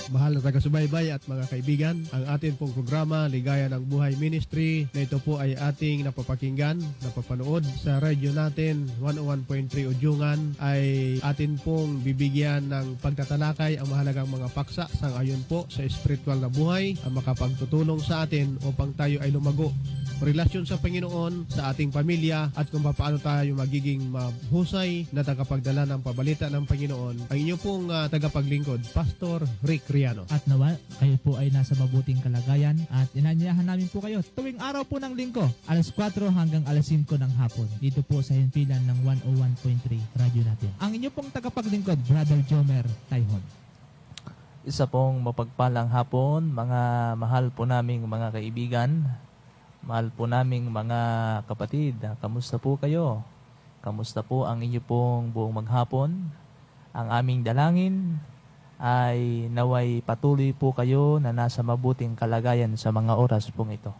Mahal na taga-subaybay at mga kaibigan, ang atin pong programa Ligaya ng Buhay Ministry na ito po ay ating napapakinggan, napapanood sa radyo natin 101.3 Udyungan ay atin pong bibigyan ng pagtatalakay ang mahalagang mga paksa sangayon po sa espiritual na buhay ang makapagtutulong sa atin upang tayo ay lumago relasyon sa Panginoon, sa ating pamilya at kung paano tayo magiging mahusay na tagapagdala ng pabalita ng Panginoon. Ang inyo pong tagapaglingkod, Pastor Rick Riano. At nawa, kayo po ay nasa mabuting kalagayan at inanyayahan namin po kayo tuwing araw po ng linggo, alas 4 hanggang alas 5 ng hapon. Dito po sa himpilan ng 101.3 radyo natin. Ang inyo pong tagapaglingkod, Brother Jomer Taihon. Isa pong mapagpalang hapon, mga mahal po naming mga kaibigan, mahal po naming mga kapatid. Kamusta po kayo? Kamusta po ang inyo pong buong maghapon? Ang aming dalangin ay naway patuloy po kayo na nasa mabuting kalagayan sa mga oras pong ito.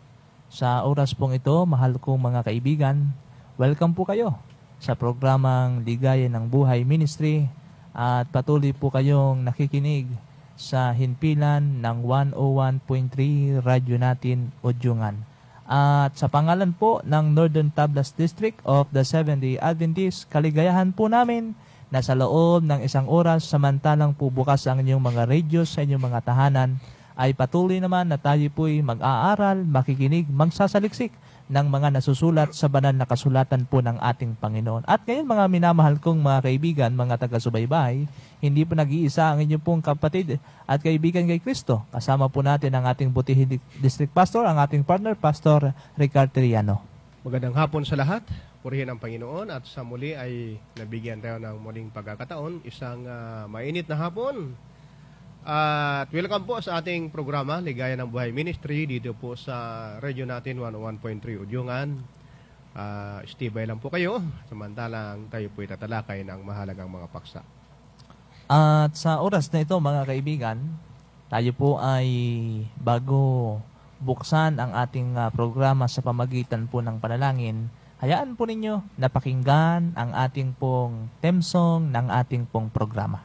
Sa oras pong ito, mahal kong mga kaibigan, welcome po kayo sa programang Ligaya ng Buhay Ministry at patuloy po kayong nakikinig sa himpilan ng 101.3 radyo natin Udyungan. At sa pangalan po ng Northern Tablas District of the Seventh-day Adventist, kaligayahan po namin na sa loob ng isang oras samantalang po bukas ang inyong mga radio sa inyong mga tahanan ay patuloy naman na tayo po'y mag-aaral, makikinig, magsasaliksik ng mga nasusulat sa banal na kasulatan po ng ating Panginoon. At ngayon mga minamahal kong mga kaibigan, mga taga-subaybay, hindi po nag-iisa ang inyong pong kapatid at kaibigan kay Kristo. Kasama po natin ang ating Butihin District Pastor, ang ating partner, Pastor Ricard Triano. Magandang hapon sa lahat. Purihin ang Panginoon at sa muli ay nabigyan tayo ng muling pagkakataon. Isang mainit na hapon. At welcome po sa ating programa, Ligaya ng Buhay Ministry, dito po sa radio natin 101.3 Udyungan. Stibay lang po kayo, samantalang tayo po itatalakay ng mahalagang mga paksa. At sa oras na ito mga kaibigan, tayo po ay bago buksan ang ating programa sa pamagitan po ng panalangin, hayaan po ninyo na pakinggan ang ating pong theme song ng ating pong programa.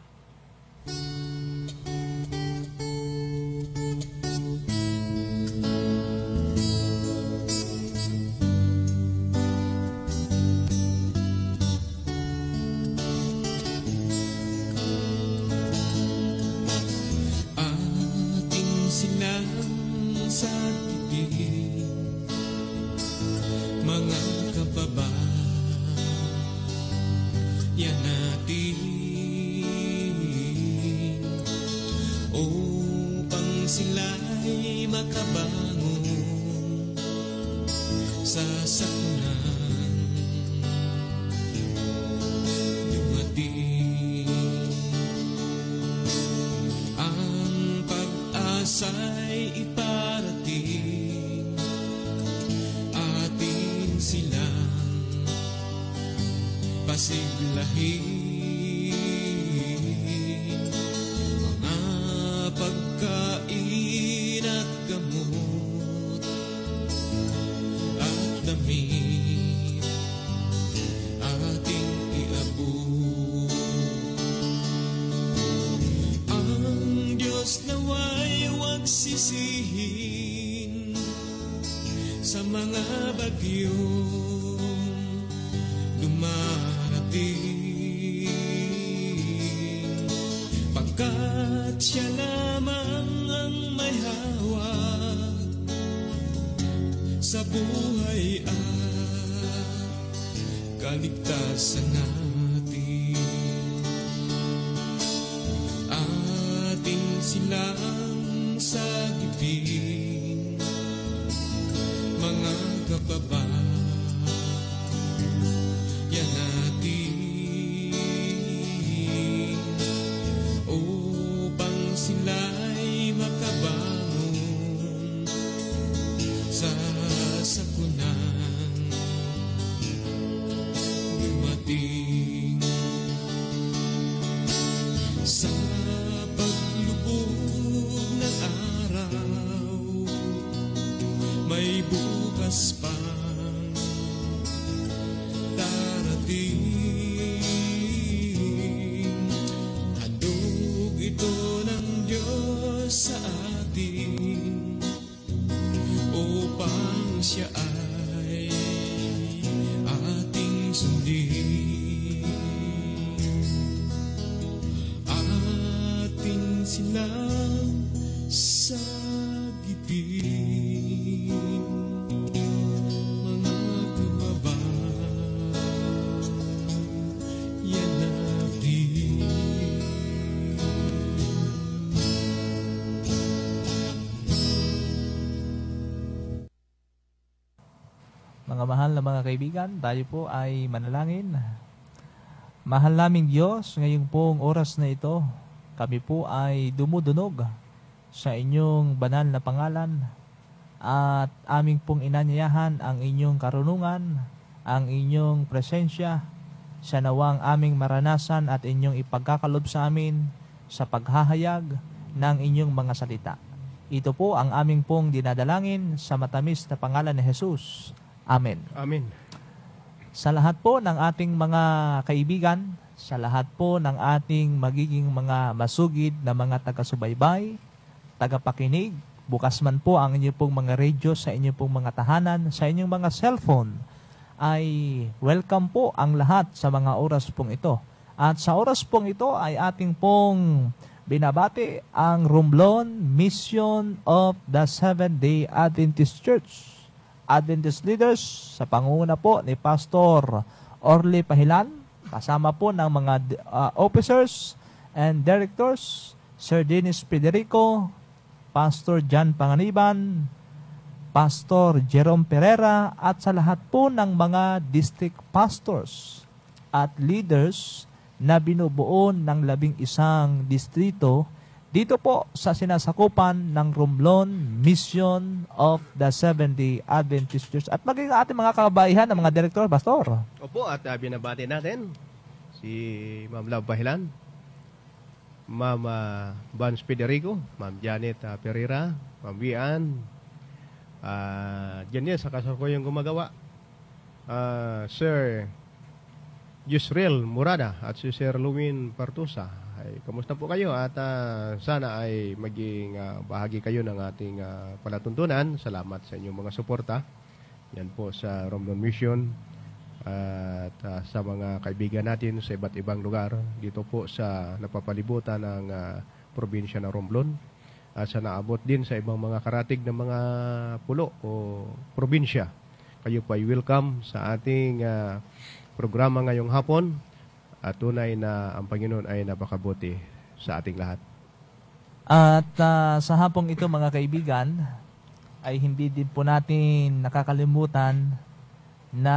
Handog ito ng Diyos silang sa gipin, mga kababayan natin. Mga mahal na mga kaibigan, tayo po ay manalangin. Mahal naming Diyos, ngayong pong oras na ito, kami po ay dumudunog sa inyong banal na pangalan at aming pong inanyayahan ang inyong karunungan, ang inyong presensya sa nawang aming maranasan at inyong ipagkakalob sa amin sa paghahayag ng inyong mga salita. Ito po ang aming pong dinadalangin sa matamis na pangalan ni Jesus. Amen. Amen. Sa lahat po ng ating mga kaibigan, sa lahat po ng ating magiging mga masugid na mga taga-subaybay, tagapakinig, bukas man po ang inyong pong mga radio sa inyong pong mga tahanan, sa inyong mga cellphone, ay welcome po ang lahat sa mga oras pong ito. At sa oras pong ito ay ating pong binabati ang Romblon Mission of the Seventh-day Adventist Church. Adventist leaders sa pangunguna po ni Pastor Orly Pahilan, kasama po ng mga officers and directors, Sir Dennis Federico, Pastor John Panganiban, Pastor Jerome Pereira, at sa lahat po ng mga district pastors at leaders na binubuo ng 11 distrito dito po sa sinasakupan ng Romblon Mission of the Seventh-day Adventist Church. At maging ating mga kabaihan ng mga direktor, Pastor. Opo, at binabati natin si Ma'am Love Pahilan, Ma'am Vance Federico, Ma'am Janet Pereira, Ma'am Vian, dyan yan sa kasakuyang gumagawa, Sir Yusril Murada at si Sir Luwin Partusa. Ay, kamusta po kayo at sana ay maging bahagi kayo ng ating palatuntunan. Salamat sa inyong mga suporta. Yan po sa Romblon Mission at sa mga kaibigan natin sa iba't ibang lugar dito po sa napapalibutan ng probinsya ng Romblon at sa naabot din sa ibang mga karatig ng mga pulo o probinsya. Kayo po ay welcome sa ating programa ngayong hapon. At tunay na ang Panginoon ay napakabuti sa ating lahat. At sa hapong ito mga kaibigan, ay hindi din po natin nakakalimutan na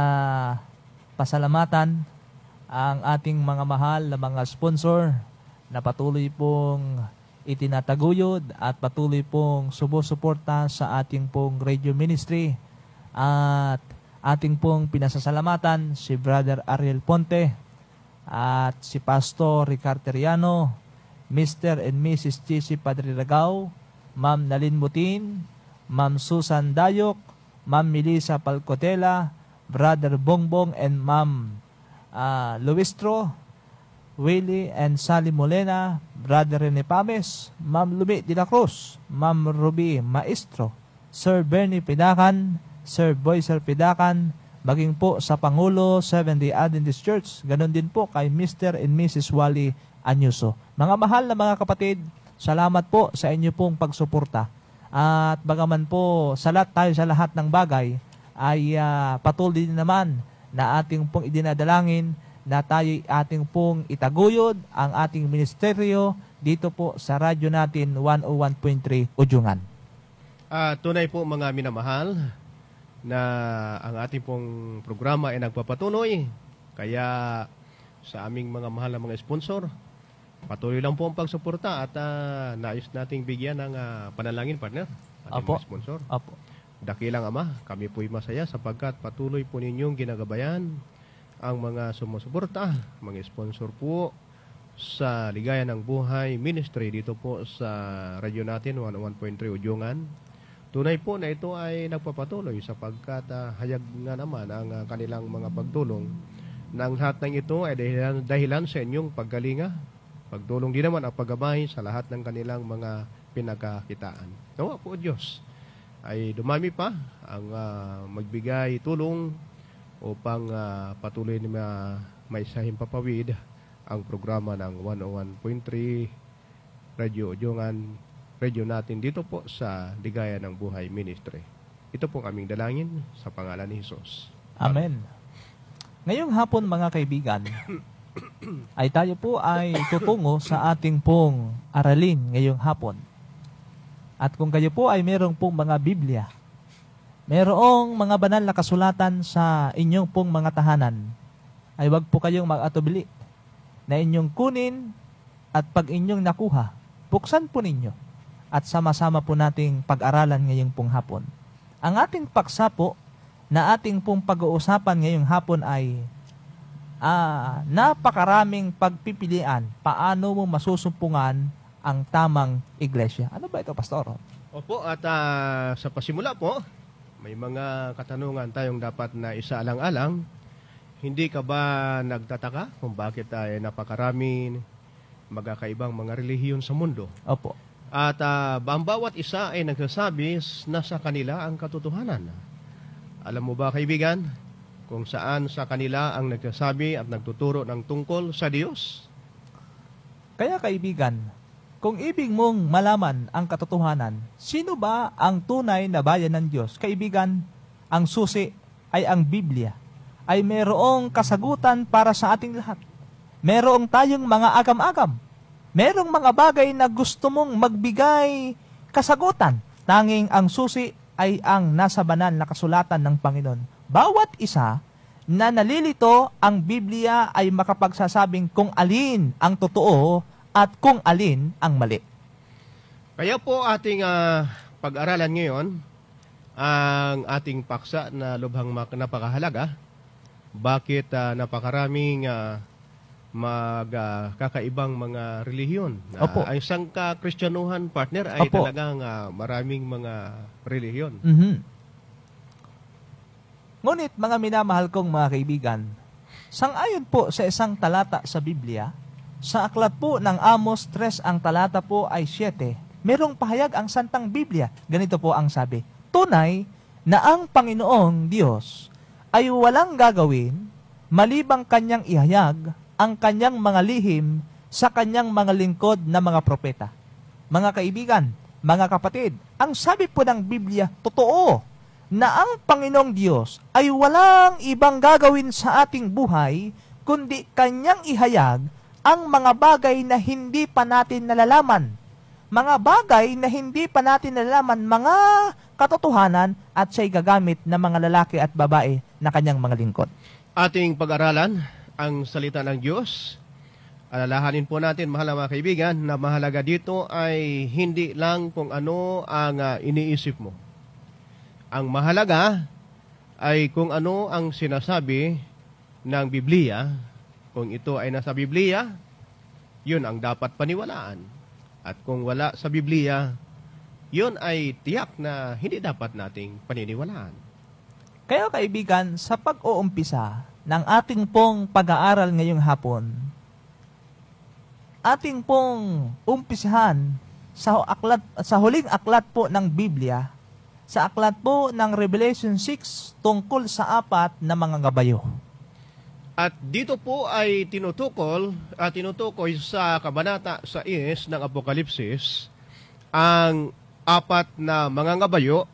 pasalamatan ang ating mga mahal na mga sponsor na patuloy pong itinataguyod at patuloy pong sumusuporta sa ating pong radio ministry. At ating pong pinasasalamatan si Brother Ariel Ponte, at si Pastor Ricardo Riano, Mr. and Mrs. Chisi Padre Ragao, Ma'am Nalin Mutin, Ma'am Susan Dayok, Ma'am Melissa Palcotela, Brother Bongbong and Ma'am Luistro, Willie and Sally Molena, Brother Rene Pames, Ma'am Lumi de la Cruz, Ma'am Ruby Maestro, Sir Bernie Pidakan, Sir Boyser Pidakan, maging po sa Pangulo Seventh-day Adventist Church, ganun din po kay Mr. and Mrs. Wally Anyuso. Mga mahal na mga kapatid, salamat po sa inyo pong pagsuporta. At bagaman po salat tayo sa lahat ng bagay, ay patuloy din naman na ating pong idinadalangin na tayo ating pong itaguyod ang ating ministeryo dito po sa radyo natin 101.3 Ujungan. Tunay po mga minamahal, na ang ating pong programa ay nagpapatuloy. Kaya sa aming mga mahal na mga sponsor, patuloy lang po ang pagsuporta at nais nating bigyan ng panalangin, partner, ating mga sponsor. Apo. Dakilang Ama, kami po'y masaya sapagkat patuloy po ninyong ginagabayan ang mga sumusuporta, mga sponsor po sa Ligaya ng Buhay Ministry dito po sa radyo natin 101.3 Ujungan. Tunay po na ito ay nagpapatuloy sapagkat hayag nga naman ang kanilang mga pagtulong. Nang lahat ng ito ay dahilan sa inyong paggalinga, pagtulong din naman ang paggabay sa lahat ng kanilang mga pinagkakitaan. Nawa po Diyos ay dumami pa ang magbigay tulong upang patuloy na maisahin papawid ang programa ng 101.3 Radio Ujungan, radio natin dito po sa Ligaya ng Buhay Ministry. Ito po aming dalangin sa pangalan ni Jesus. Amen. Ngayong hapon mga kaibigan, ay tayo po ay tutungo sa ating pong aralin ngayong hapon. At kung kayo po ay merong pong mga Biblia, merong mga banal na kasulatan sa inyong pong mga tahanan, ay wag po kayong mag-atubili na inyong kunin at pag inyong nakuha, buksan po ninyo at sama-sama po nating pag-aralan ngayong pong hapon. Ang ating paksa po na ating pong pag-uusapan ngayong hapon ay napakaraming pagpipilian paano mo masusumpungan ang tamang iglesia. Ano ba ito, Pastor? Opo, at sa pasimula po, may mga katanungan tayong dapat na isaalang-alang. Hindi ka ba nagtataka kung bakit ay napakarami magkakaibang mga relihiyon sa mundo? Opo. At ang bawat isa ay nagsasabi na sa kanila ang katotohanan. Alam mo ba, kaibigan, kung saan sa kanila ang nagsasabi at nagtuturo ng tungkol sa Diyos? Kaya kaibigan, kung ibig mong malaman ang katotohanan, sino ba ang tunay na bayan ng Diyos? Kaibigan, ang susi ay ang Biblia. Ay merong kasagutan para sa ating lahat. Merong tayong mga agam-agam. Merong mga bagay na gusto mong magbigay kasagutan. Tanging ang susi ay ang nasa banal na kasulatan ng Panginoon. Bawat isa na nalilito ang Biblia ay makapagsasabing kung alin ang totoo at kung alin ang mali. Kaya po ating pag-aralan ngayon ang ating paksa na lubhang napakahalaga. Bakit napakaraming kakaibang mga relihiyon? Opo. Ang isang Kristyanuhan partner ay Opo. talagang maraming mga relihiyon. Mhm. Ngunit mga minamahal kong mga kaibigan, sang-ayon po sa isang talata sa Biblia, sa aklat po ng Amos 3 ang talata po ay 7, merong pahayag ang Santang Biblia. Ganito po ang sabi, tunay na ang Panginoong Diyos ay walang gagawin malibang kanyang ihayag ang kanyang mga lihim sa kanyang mga lingkod na mga propeta. Mga kaibigan, mga kapatid, ang sabi po ng Biblia, totoo na ang Panginoong Diyos ay walang ibang gagawin sa ating buhay kundi kanyang ihayag ang mga bagay na hindi pa natin nalalaman. Mga bagay na hindi pa natin nalalaman, mga katotohanan at siya'y gagamit ng mga lalaki at babae na kanyang mga lingkod. Ating pag-aralan ang salita ng Diyos. Alalahanin po natin, mahal na mga kaibigan, na mahalaga dito ay hindi lang kung ano ang iniisip mo. Ang mahalaga ay kung ano ang sinasabi ng Biblia. Kung ito ay nasa Biblia, yun ang dapat paniwalaan. At kung wala sa Biblia, yun ay tiyak na hindi dapat nating paniniwalaan. Kaya kaibigan, sa pag-uumpisa ng ating pong pag-aaral ngayong hapon, ating pong umpisahan sa huling aklat po ng Biblia, sa aklat po ng Revelation 6 tungkol sa 4 na mga gabayo. At dito po ay tinutukoy sa kabanata 6 ng Apokalipsis, ang 4 na mga gabayo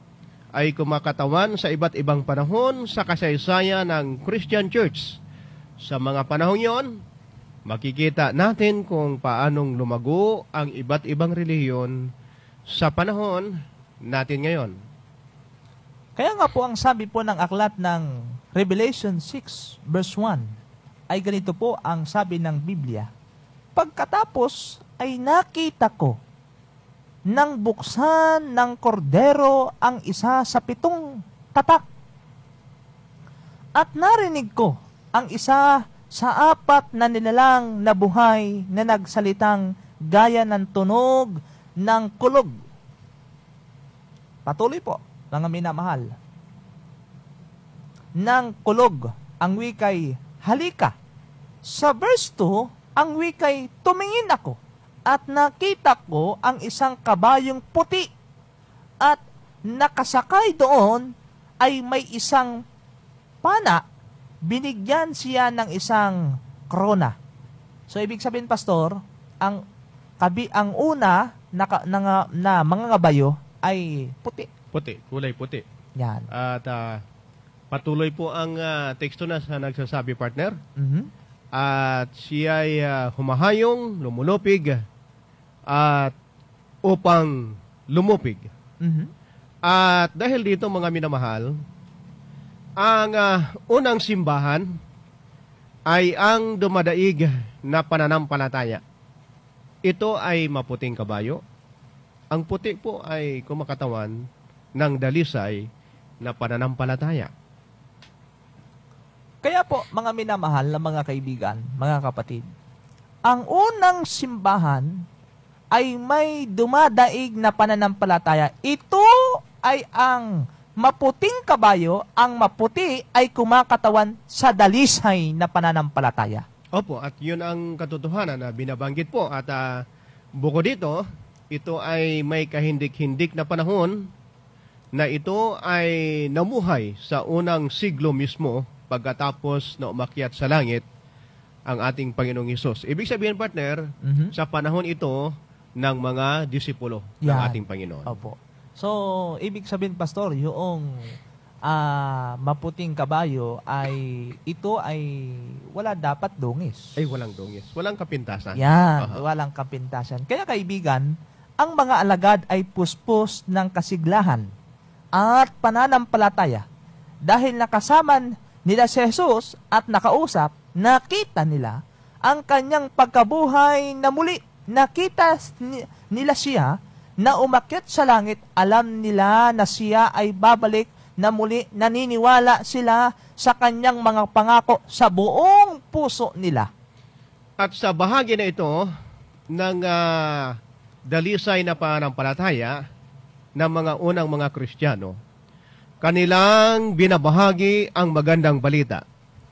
ay kumakatawan sa iba't ibang panahon sa kasaysayan ng Christian Church. Sa mga panahon yon, makikita natin kung paanong lumago ang iba't ibang relihiyon sa panahon natin ngayon. Kaya nga po ang sabi po ng aklat ng Revelation 6 verse 1 ay ganito po ang sabi ng Biblia. Pagkatapos ay nakita ko nang buksan ng kordero ang isa sa 7 tatak. At narinig ko ang isa sa 4 na nilalang na buhay na nagsalitang gaya ng tunog ng kulog. Patuloy po, mga minamahal. Ng kulog, ang wikay halika. Sa verse 2, ang wikay tumingin ako at nakita ko ang isang kabayong puti at nakasakay doon ay may isang pana, binigyan siya ng isang krona. So, ibig sabihin, Pastor, ang ang una na mga kabayo ay puti. Puti, kulay puti. Yan. At patuloy po ang teksto na sa nagsasabi, partner. Mhm. At siya ay humahayong, lumulupig, at upang lumupig. Mhm. At dahil dito, mga minamahal, ang unang simbahan ay ang dumadaig na pananampalataya. Ito ay maputing kabayo. Ang puti po ay kumakatawan ng dalisay na pananampalataya. Kaya po, mga minamahal na mga kaibigan, mga kapatid, ang unang simbahan ay may dumadaig na pananampalataya. Ito ay ang maputing kabayo. Ang maputi ay kumakatawan sa dalisay na pananampalataya. Opo, at yun ang katotohanan na binabanggit po. At bukod dito, ito ay may kahindik-hindik na panahon na ito ay namuhay sa unang siglo mismo pagkatapos na umakyat sa langit ang ating Panginoong Hesus. Ibig sabihin, partner, Mhm. sa panahon ito ng mga disipulo ng Yan. ating Panginoon. Opo. So, ibig sabihin, Pastor, yung maputing kabayo ito ay wala dapat dungis. Ay, walang dungis. Walang kapintasan. Yan, Aha. walang kapintasan. Kaya kaibigan, ang mga alagad ay puspos ng kasiglahan at pananampalataya. Dahil nakasaman nila si Jesus at nakausap, nakita nila ang kanyang pagkabuhay na muli. Nakita nila siya na umakyat sa langit. Alam nila na siya ay babalik na muli. Naniniwala sila sa kanyang mga pangako sa buong puso nila. At sa bahagi na ito ng dalisay na pananampalataya ng mga unang mga Kristiyano, kanilang binabahagi ang magandang balita,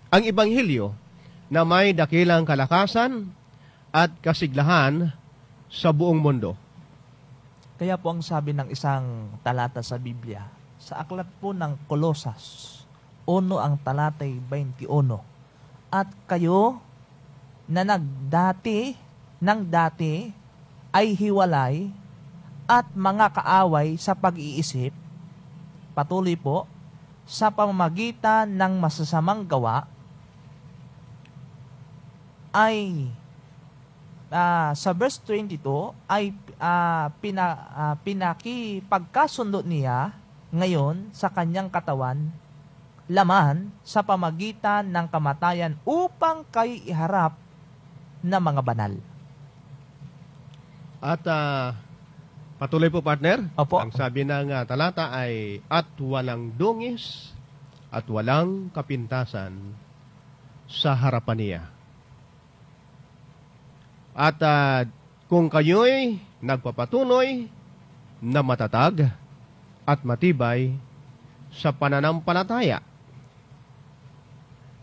ang Ebanghelyo na may dakilang kalakasan at kasiglahan sa buong mundo. Kaya po ang sabi ng isang talata sa Biblia, sa aklat po ng Kolosas, 1 ang talatay 21, at kayo na dati ay hiwalay at mga kaaway sa pag-iisip, patuloy po, sa pamamagitan ng masasamang gawa, ay sa verse 22 ay pinakipagkasundo niya ngayon sa kanyang katawan, laman sa pamagitan ng kamatayan upang kayo iharap na mga banal. At patuloy po, partner. Opo. Ang sabi ng talata ay, at walang dungis at walang kapintasan sa harapan niya. At kung kayo'y nagpapatuloy na matatag at matibay sa pananampalataya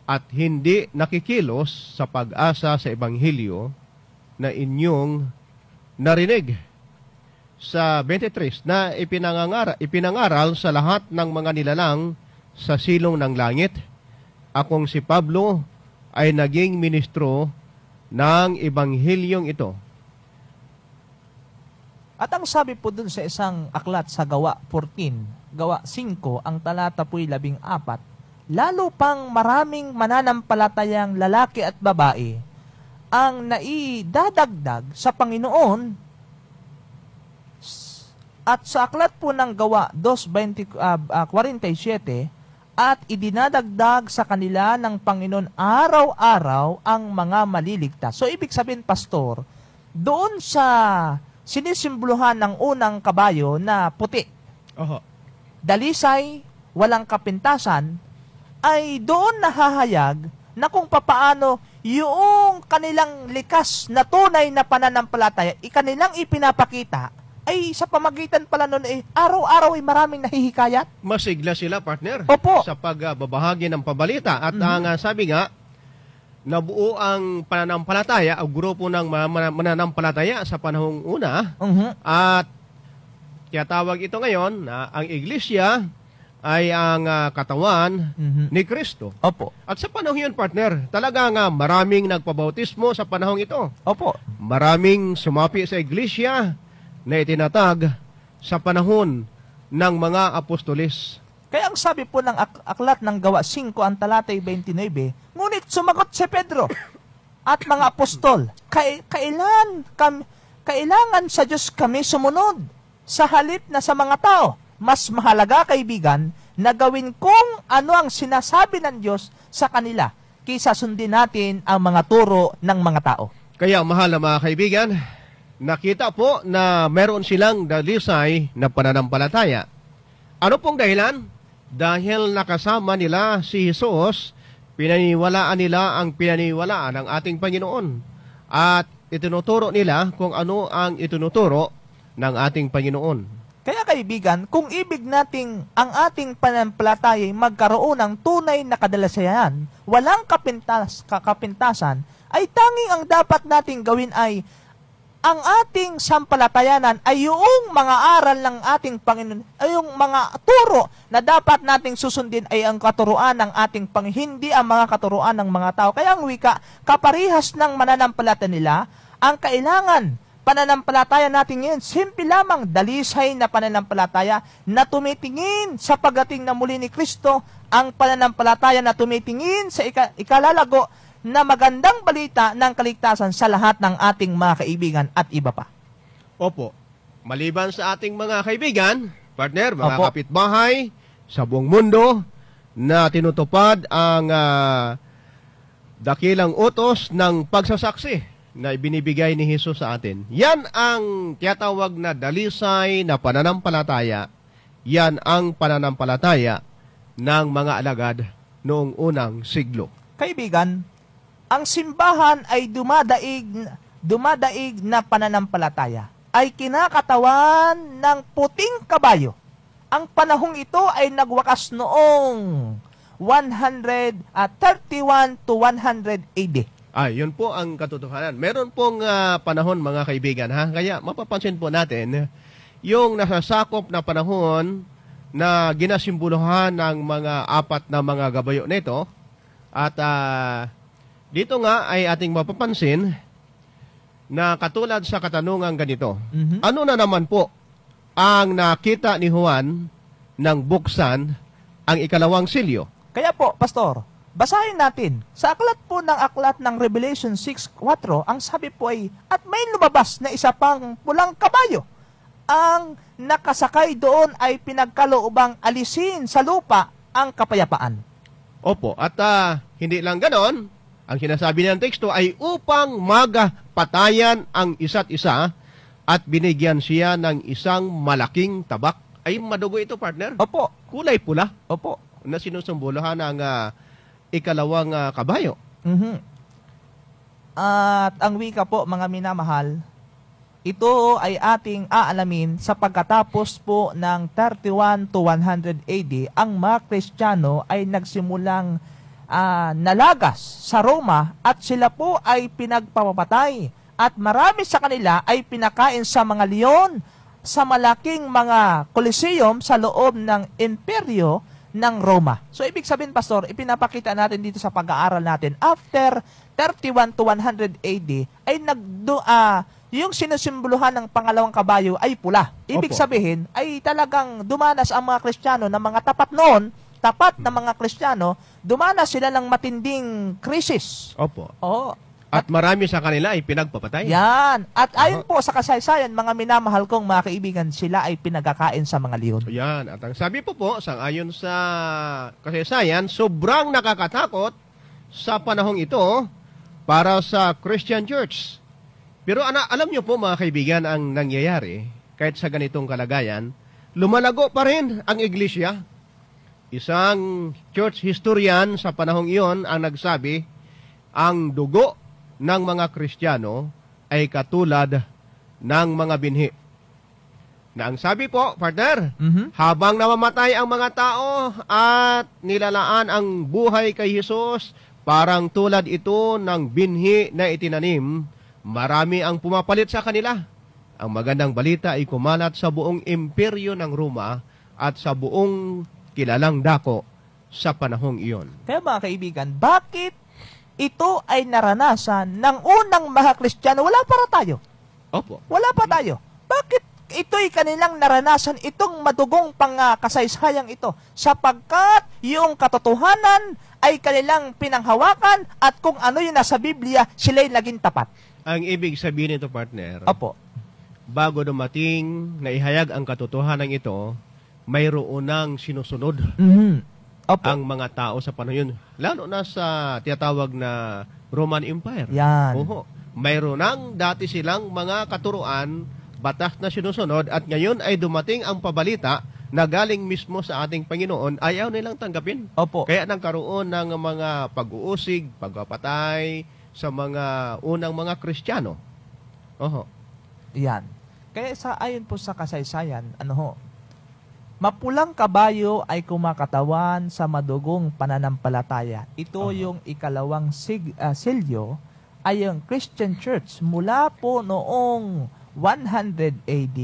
at hindi nakikilos sa pag-asa sa Ebanghelyo na inyong narinig sa 23 na ipinangaral sa lahat ng mga nilalang sa silong ng langit. Akong si Pablo ay naging ministro ng Ebanghelyong ito. At ang sabi po dun sa isang aklat sa Gawa 14, Gawa 5, ang talata po'y 14, lalo pang maraming mananampalatayang lalaki at babae ang naidadagdag sa Panginoon. At sa aklat po ng Gawa 2:47, at idinadagdag sa kanila ng Panginoon araw-araw ang mga maliligtas. So ibig sabihin, Pastor, doon sa sinisimboluhan ng unang kabayo na puti, Oho. dalisay, walang kapintasan, ay doon nahahayag na kung papaano yung kanilang likas na tunay na pananampalataya, kanilang ipinapakita, ay sa pamagitan pala nun, araw-araw ay maraming nahihikayat. Masigla sila, partner, Opo. sa pagbabahagi ng pabalita. At ang sabi nga, nabuo ang pananampalataya, ang grupo ng mananampalataya sa panahong una. Mhm. At kaya tawag ito ngayon na ang iglesia ay ang katawan Mhm. ni Kristo. Opo. At sa panahon yun, partner, talaga nga maraming nagpabautismo sa panahong ito. Opo. Maraming sumapi sa iglesia na itinatag sa panahon ng mga apostolis. Kaya ang sabi po ng aklat ng Gawa 5, ang talatay 29, ngunit sumagot si Pedro at mga apostol, kailangan sa Diyos kami sumunod sa halip na sa mga tao. Mas mahalaga, kaibigan, na gawin kung ano ang sinasabi ng Diyos sa kanila kaysa sundin natin ang mga turo ng mga tao. Kaya mahal na mga kaibigan, nakita po na meron silang dalisay na pananampalataya. Ano pong dahilan? Dahil nakasama nila si Jesus, pinaniwalaan nila ang pinaniwalaan ng ating Panginoon. At itinuturo nila kung ano ang itinuturo ng ating Panginoon. Kaya kaibigan, kung ibig nating ang ating pananampalataya ay magkaroon ng tunay na kadalasayan, walang kapintasan, ay tanging ang dapat nating gawin ay ang ating sampalatayanan ay yung mga aral ng ating Panginoon, ay yung mga turo na dapat nating susundin ay ang katuruan ng ating Panginoon, hindi ang mga katuruan ng mga tao. Kaya ang wika, kaparihas ng mananampalataya nila, ang kailangan pananampalataya natin ngayon, simple lamang, dalisay na pananampalataya na tumitingin sa pagdating na muli ni Kristo, ang pananampalataya na tumitingin sa ikalalago na magandang balita ng kaligtasan sa lahat ng ating mga kaibigan at iba pa. Opo, maliban sa ating mga kaibigan, partner, mga Opo. kapitbahay, sa buong mundo, na tinutupad ang dakilang utos ng pagsasaksi na ibinibigay ni Jesus sa atin. Yan ang tiyatawag na dalisay na pananampalataya. Yan ang pananampalataya ng mga alagad noong unang siglo. Kaibigan, ang simbahan ay dumadaig na pananampalataya ay kinakatawan ng puting kabayo. Ang panahong ito ay nagwakas noong 131 to 100 AD. Yun po ang katotohanan. Meron pong panahon, mga kaibigan, ha? Kaya mapapansin po natin, yung nasasakop na panahon na ginasimbuluhan ng mga apat na mga gabayo nito. At dito nga ay ating mapapansin na katulad sa katanungan ganito, ano na naman po ang nakita ni Juan nang buksan ang ikalawang silyo? Kaya po, Pastor, basahin natin. Sa aklat ng Revelation 6:4, ang sabi po ay, at may lumabas na isa pang pulang kabayo. Ang nakasakay doon ay pinagkaloobang alisin sa lupa ang kapayapaan. Opo, at hindi lang ganon, ang sinasabi ng teksto ay upang magpatayan ang isa't isa at binigyan siya ng isang malaking tabak. Ay, madugo ito, partner. Opo. Kulay pula. Opo. Na sinusumbuluhan ng ikalawang kabayo. At ang wika po, mga minamahal, ito ay ating aalamin sa pagkatapos po ng 31 to 100 AD, ang mga Kristiyano ay nagsimulang nalagas sa Roma at sila po ay pinagpapatay at marami sa kanila ay pinakain sa mga leon sa malaking mga coliseum sa loob ng imperyo ng Roma. So, ibig sabihin, Pastor, ipinapakita natin dito sa pag-aaral natin, after 31 to 100 AD, ay yung sinusimboluhan ng pangalawang kabayo ay pula. Ibig Opo. sabihin, ay talagang dumanas ang mga Kristiyano na mga tapat noon, tapat na mga Kristiyano, dumanas sila ng matinding krisis. Opo. Oo. At marami sa kanila ay pinagpapatay. Yan. At ayon po sa kasaysayan, mga minamahal kong mga kaibigan, sila ay pinagkakain sa mga leon. Yan. At ang sabi po sang-ayon sa kasaysayan, sobrang nakakatakot sa panahong ito para sa Christian Church. Pero alam nyo po, mga kaibigan, ang nangyayari, kahit sa ganitong kalagayan, lumalago pa rin ang iglesia. Isang church historian sa panahong iyon ang nagsabi, ang dugo ng mga Kristiyano ay katulad ng mga binhi. Na ang sabi po, partner, habang namamatay ang mga tao at nilalaan ang buhay kay Jesus, parang tulad ito ng binhi na itinanim, marami ang pumapalit sa kanila. Ang magandang balita ay kumalat sa buong imperyo ng Roma at sa buong kilalang dako sa panahong iyon. Kaya mga kaibigan, bakit ito ay naranasan ng unang mga Kristiyano? Wala para tayo. Opo. Wala pa tayo. Bakit ito'y kanilang naranasan itong madugong pangkasaysayang ito? Sapagkat yung katotohanan ay kanilang pinanghawakan at kung ano yung nasa Biblia, sila'y naging tapat. Ang ibig sabihin nito, partner, Opo. bago dumating na ihayag ang katotohanan ito, mayroon ng sinusunod Opo. ang mga tao sa panahon yun. Lalo na sa tinatawag na Roman Empire. Yan. Oho. Mayroon nang dati silang mga katuruan, batas na sinusunod, at ngayon ay dumating ang pabalita na galing mismo sa ating Panginoon, ayaw nilang tanggapin. Opo. Kaya nagkaroon ng mga pag-uusig, pagpapatay sa mga unang mga Kristiyano. Oho. Yan. Kaya ayon po sa kasaysayan, mapulang kabayo ay kumakatawan sa madugong pananampalataya. Ito yung ikalawang selyo ay yung Christian Church mula po noong 100 AD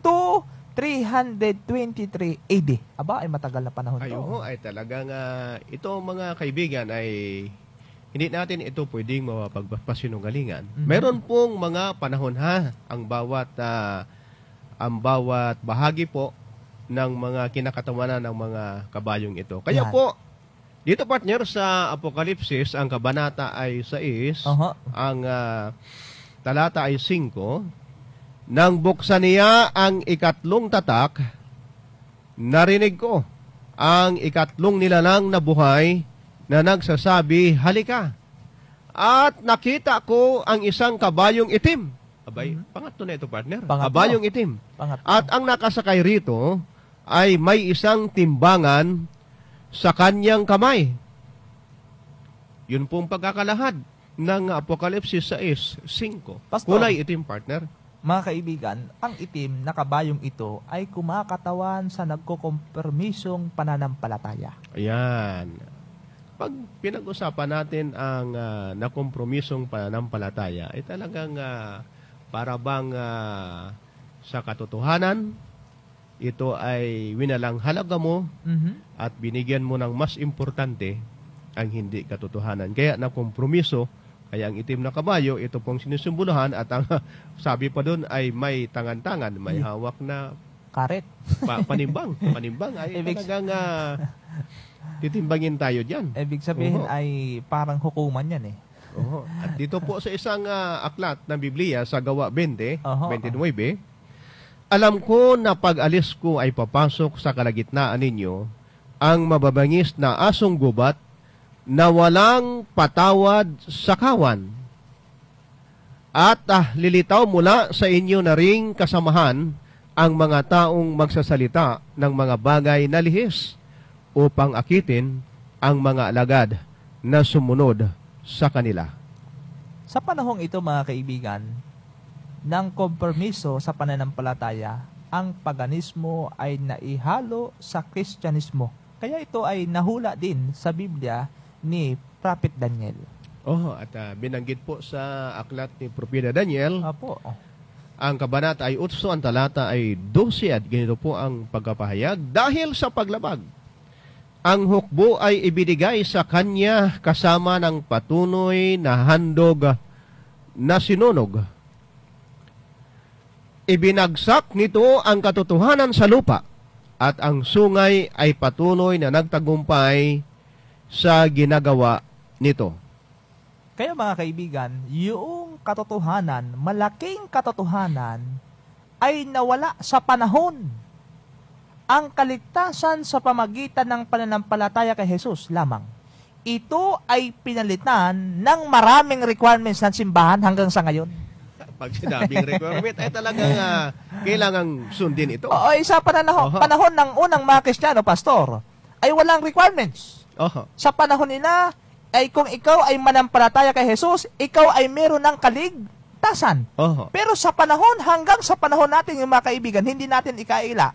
to 323 AD. Aba, ay matagal na panahon Ay, to. ay talagang ito mga kaibigan ay hindi natin ito pwedeng mapagpasinungalingan. Meron pong mga panahon ang bawat bahagi po ng mga kinakatawanan ng mga kabayong ito. Kaya Yan. po, dito partner sa Apokalipsis, ang kabanata ay 6, ang talata ay 5, nang buksan niya ang ikatlong tatak, narinig ko ang ikatlong nilalang na buhay na nagsasabi, halika. At nakita ko ang isang kabayong itim. Abay, pangatlo na ito partner. Pangatlo. Kabayong itim. Pangatlo. At ang nakasakay rito ay may isang timbangan sa kanyang kamay. Yun pong pagkakalahad ng Apokalipsis 6:5. Pastor. Kulay itim, partner. Mga kaibigan, ang itim na kabayong ito ay kumakatawan sa nagkukompermisong pananampalataya. Ayan. Pag pinag-usapan natin ang nakompromisong pananampalataya, ay talagang para bang sa katotohanan, ito ay winalang halaga mo at binigyan mo ng mas importante ang hindi katotohanan. Kaya nakompromiso, kaya ang itim na kabayo, ito pong sinusumbuluhan at ang sabi pa doon ay may tangan-tangan, may hawak na Karet. panimbang. Panimbang ay talagang titimbangin tayo dyan. Ibig sabihin ay parang hukuman yan eh. Oho. At dito po sa isang aklat ng Biblia sa Gawa 20, 29, alam ko na pag-alis ko ay papasok sa kalagitnaan ninyo ang mababangis na asong gubat na walang patawad sa kawan. At lilitaw mula sa inyo na ring kasamahan ang mga taong magsasalita ng mga bagay na lihis upang akitin ang mga alagad na sumunod sa kanila. Sa panahong ito mga kaibigan, ng kompromiso sa pananampalataya, ang paganismo ay naihalo sa Kristyanismo. Kaya ito ay nahula din sa Biblia ni Prophet Daniel. At binanggit po sa aklat ni Propeta Daniel, Apo. ang kabanata ay 8, ang talata ay 12, at ganito po ang pagkapahayag. Dahil sa paglabag, ang hukbo ay ibinigay sa kanya kasama ng patunoy na handog na sinunog. Ibinagsak nito ang katotohanan sa lupa, at ang sungay ay patuloy na nagtagumpay sa ginagawa nito. Kaya mga kaibigan, yung katotohanan, malaking katotohanan, ay nawala sa panahon. Ang kaligtasan sa pamagitan ng pananampalataya kay Jesus lamang. Ito ay pinalitan ng maraming requirements ng simbahan hanggang sa ngayon. Pag sinabing requirement, ay talagang kailangang sundin ito. Oo, sa panahon ng unang mga Kristiyano, pastor, ay walang requirements. Sa panahon nila, ay kung ikaw ay manampalataya kay Jesus, ikaw ay meron ng kaligtasan. Pero sa panahon, hanggang sa panahon natin, yung mga kaibigan, hindi natin ikaila.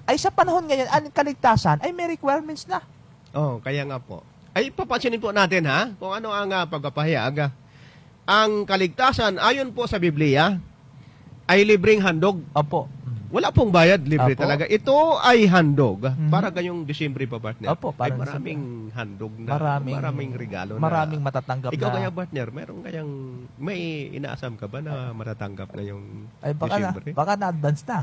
Ay sa panahon ngayon, ang kaligtasan ay may requirements na. Kaya nga po. Ay papansinin po natin kung ano ang pagpapahayag. Ang kaligtasan, ayon po sa Biblia, ay libreng handog. Opo. Wala pong bayad, libre Apo. talaga. Ito ay handog. Mhm. Para gayong Disyembre pa, partner. Opo, ay parang maraming handog na, maraming regalo na. Maraming matatanggap Ikaw na. kaya, partner, meron kayang may inaasam ka ba na matatanggap na yung Ay, Disyembre? baka na-advance na.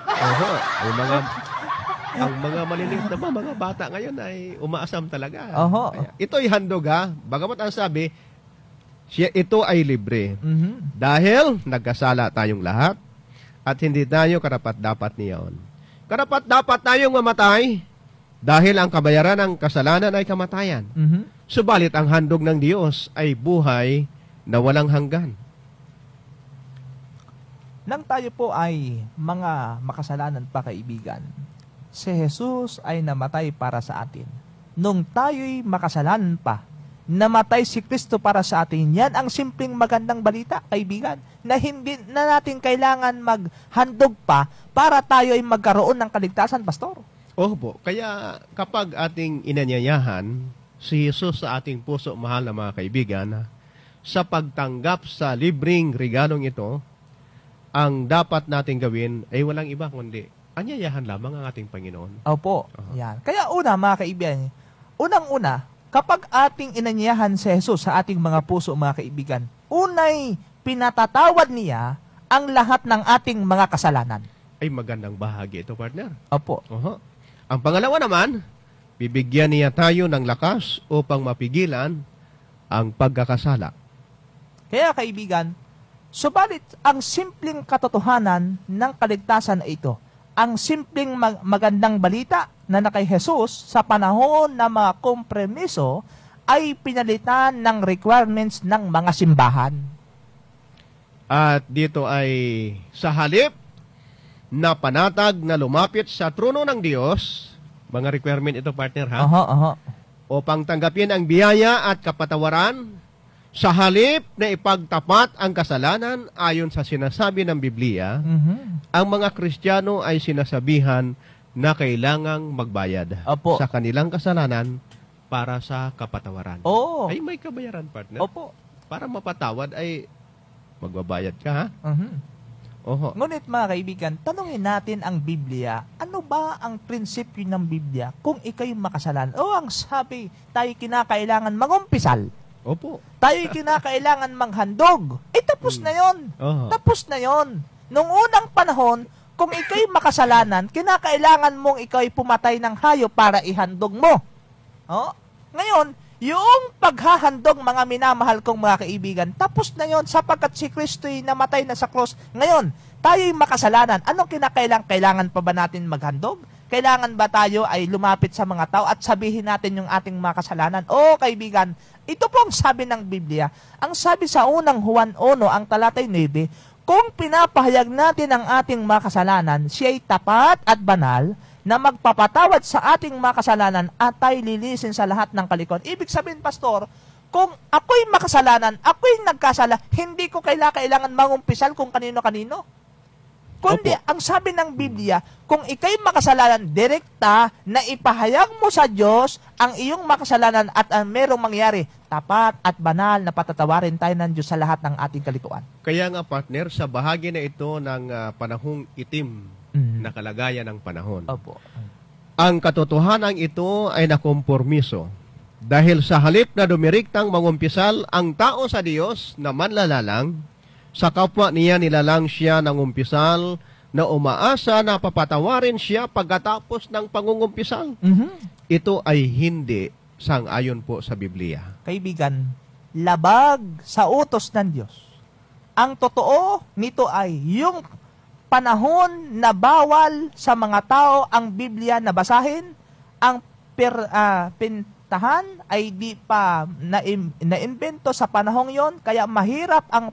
Oho, ang mga maliliit na mga bata ngayon ay umaasam talaga. Oho. Kaya, ito'y handog ha. Bagamat ang sabi, ito ay libre. Mhm. Dahil nagkasala tayong lahat at hindi tayo karapat-dapat niyon. Karapat-dapat tayong mamatay dahil ang kabayaran ng kasalanan ay kamatayan. Mhm. Subalit ang handog ng Diyos ay buhay na walang hanggan. Nang tayo po ay mga makasalanan pa, kaibigan, si Jesus ay namatay para sa atin. Nung tayo'y makasalanan pa, namatay si Kristo para sa atin. Yan ang simpleng magandang balita, kaibigan, na hindi na natin kailangan maghandog pa para tayo ay magkaroon ng kaligtasan, Pastor. Opo, kaya kapag ating inanyayahan si Jesus sa ating puso, mahal na mga kaibigan, sa pagtanggap sa libreng regalong ito, ang dapat nating gawin ay walang iba kundi anyayahan lamang ang ating Panginoon. Opo, yan. Kaya una, mga kaibigan, unang-una, kapag ating inanyayahan si Jesus sa ating mga puso, mga kaibigan, unay pinatatawad niya ang lahat ng ating mga kasalanan. Ay magandang bahagi ito, partner. Opo. Oho. Ang pangalawa naman, bibigyan niya tayo ng lakas upang mapigilan ang pagkakasala. Kaya, kaibigan, subalit ang simpleng katotohanan ng kaligtasan ay ito. Ang simpleng magandang balita na kay Jesus sa panahon na mga kompromiso ay pinalitan ng requirements ng mga simbahan. At dito ay sa halip na panatag na lumapit sa trono ng Diyos, mga requirement ito, partner, ha? Aha. Upang tanggapin ang biyaya at kapatawaran, sa halip na ipagtapat ang kasalanan ayon sa sinasabi ng Biblia, ang mga Kristiyano ay sinasabihan na kailangang magbayad Opo. sa kanilang kasalanan para sa kapatawaran. Oo. Ay may kabayaran, partner. Opo. Para mapatawad ay magbabayad ka, ha? Mhm. Oho. Ngunit, mga kaibigan, tanungin natin ang Biblia. Ano ba ang prinsipyo ng Biblia kung ikaw'y makasalanan? O ang sabi, tayo kinakailangan mangumpisal. Opo. Tayo kinakailangan manghandog. Eh, tapos na yon. Oho. Tapos na yon. Nung unang panahon, kung ikaw'y makasalanan, kinakailangan mong ikaw'y pumatay ng hayop para ihandog mo. Oh? Ngayon, yung paghahandog, mga minamahal kong mga kaibigan, tapos na yon sapagkat si Kristo'y namatay na sa cross. Ngayon, tayo'y makasalanan. Anong kinakailangan? Kailangan pa ba natin maghandog? Kailangan ba tayo ay lumapit sa mga tao at sabihin natin yung ating mga kasalanan? O kaibigan, ito po ang sabi ng Biblia. Ang sabi sa unang Juan 1, ang talatay 9, kung pinapahayag natin ang ating mga kasalanan, siya'y tapat at banal na magpapatawad sa ating mga kasalanan at tayo lilisin sa lahat ng kalikuan. Ibig sabihin, Pastor, kung ako'y makasalanan, ako'y nagkasala, hindi ko kailangan mangumpisal kung kanino-kanino. Kundi, ang sabi ng Biblia, kung ikay makasalanan, direkta na ipahayag mo sa Diyos ang iyong makasalanan at ang merong mangyari, tapat at banal na patatawarin tayo ng Diyos sa lahat ng ating kalituan. Kaya nga, partner, sa bahagi na ito ng panahong itim na kalagayan ng panahon, Opo. ang katotohanan ito ay nakompormiso. Dahil sa halip na dumiriktang mangumpisal ang tao sa Diyos na manlalalang, sa kapwa niya nilalang siya ng umpisal na umaasa na papatawarin siya pagkatapos ng pangungumpisal. Ito ay hindi sang-ayon po sa Biblia. Kaibigan, labag sa utos ng Diyos. Ang totoo nito ay yung panahon na bawal sa mga tao ang Biblia na basahin, ang pintahan ay di pa naimbento sa panahong yon, kaya mahirap ang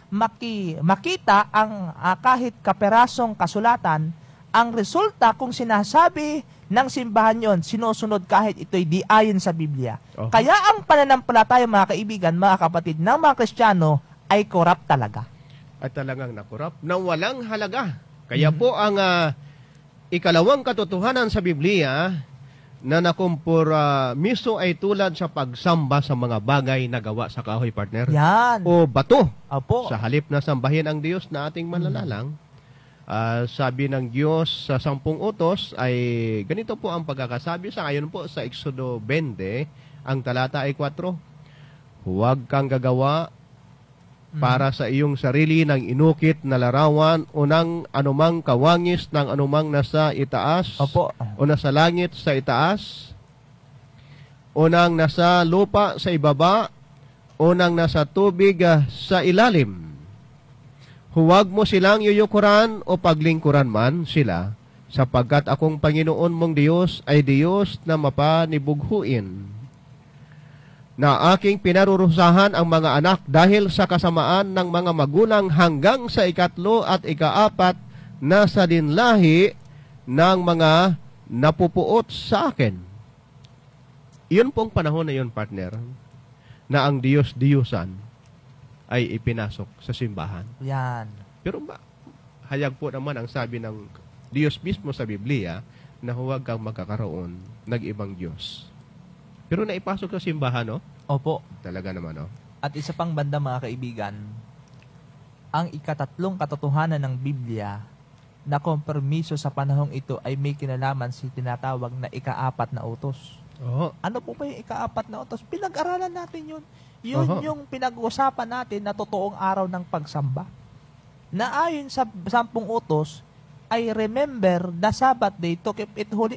makita ang kahit kaperasong kasulatan. Ang resulta kung sinasabi ng simbahan yon, sinusunod kahit ito'y di ayon sa Biblia. Oh. Kaya ang pananampalataya, mga kaibigan, mga kapatid, ng mga Kristiyano ay corrupt talaga. At talagang nakurap na walang halaga. Kaya po ang ikalawang katotohanan sa Biblia na nakompromiso ay tulad sa pagsamba sa mga bagay na gawa sa kahoy, partner. Yan. O bato. Opo. Sa halip na sambahin ang Diyos na ating manlalalang, Sabi ng Diyos sa 10 utos ay ganito po ang pagkakasabi sa ayon po sa Exodo 20, ang talata ay 4. Huwag kang gagawa para sa iyong sarili ng inukit na larawan o ng anumang kawangis ng anumang nasa itaas Opo. o nasa langit sa itaas o ng nasa lupa sa ibaba o ng nasa tubig sa ilalim. Huwag mo silang yuyukuran o paglingkuran man sila, sapagkat akong Panginoon mong Diyos ay Diyos na mapanibughuin, na aking pinarurusahan ang mga anak dahil sa kasamaan ng mga magulang hanggang sa 3 at 4 na sa dinlahi ng mga napupuot sa akin. Iyon pong panahon na yun, partner, na ang Diyos-Diyusan ay ipinasok sa simbahan. Yan. Pero hayag po naman ang sabi ng Diyos mismo sa Biblia na huwag kang magkakaroon ng ibang Diyos. Pero naipasok sa simbahan, no? Opo. Talaga naman, no? At isa pang banda, mga kaibigan, ang ikatatlong katotohanan ng Biblia na kompromiso sa panahong ito ay may kinalaman sa tinatawag na ika-4 na utos. Oo. Ano po ba yung ika-4 na utos? Pinag-aralan natin yun. Yun Oho. yung pinag-uusapan natin na totoong araw ng pagsamba. Na ayon sa 10 utos, ay remember the Sabbath day to keep it holy.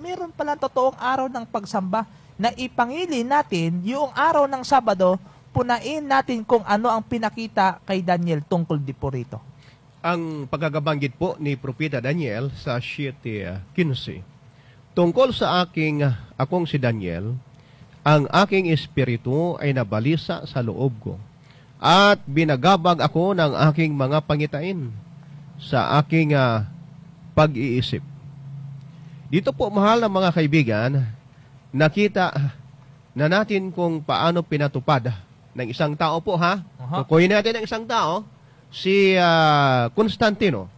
Meron pala totoong araw ng pagsamba na ipangili natin yung araw ng Sabado, punain natin kung ano ang pinakita kay Daniel tungkol di po rito. Ang pagkakabanggit po ni Propeta Daniel sa 7:15, tungkol sa akong si Daniel, ang aking espiritu ay nabalisa sa loob ko, at binagabag ako ng aking mga pangitain sa aking pag-iisip. Dito po, mahal na mga kaibigan, nakita na natin kung paano pinatupad ng isang tao po, ha? Kukuhin natin ng isang tao, si Constantino,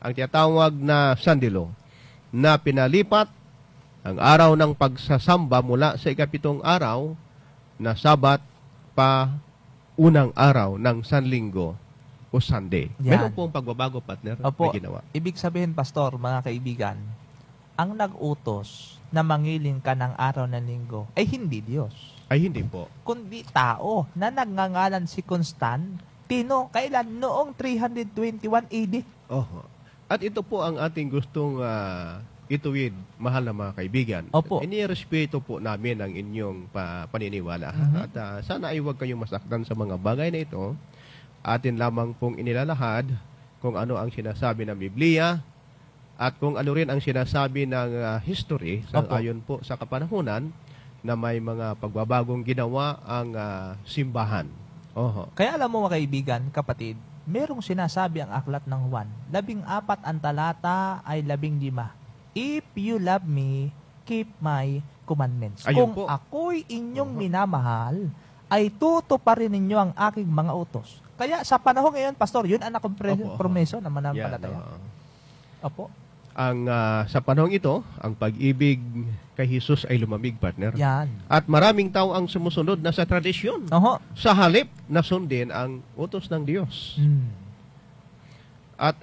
ang tinatawag na Sandilo, na pinalipat ang araw ng pagsasamba mula sa 7 araw na Sabat pa unang araw ng Sanlinggo o Sunday. Yan. Meron pong pagbabago, partner, Opo. na ginawa. Ibig sabihin, Pastor, mga kaibigan, ang nag-utos na mangilin ka ng araw ng linggo ay hindi Diyos, Ay, hindi po. kundi tao na nagngangalan si Constantino. Kailan? Noong 321 AD. Oho. At ito po ang ating gustong ituwid, mahal na mga kaibigan. Opo. Inirespeto po namin ang inyong paniniwala. At sana ay huwag kayong masaktan sa mga bagay na ito. Atin lamang pong inilalahad kung ano ang sinasabi ng Biblia at kung ano rin ang sinasabi ng history ayon po sa kapanahunan na may mga pagbabagong ginawa ang simbahan. Oho. Kaya alam mo, mga kaibigan, kapatid, merong sinasabi ang aklat ng Juan. 14 ang talata ay 15. If you love me, keep my commandments. Ayun Kung po. ako'y inyong minamahal, ay tutuparin ninyo ang aking mga utos. Kaya sa panahon ngayon, Pastor, yun ang nakompromiso na mananampalataya. Opo. Ang sa panahong ito, ang pag-ibig kay Jesus ay lumamig, partner. Yan. At maraming tao ang sumusunod na sa tradisyon. Oho. Sa halip na sundin ang utos ng Diyos. At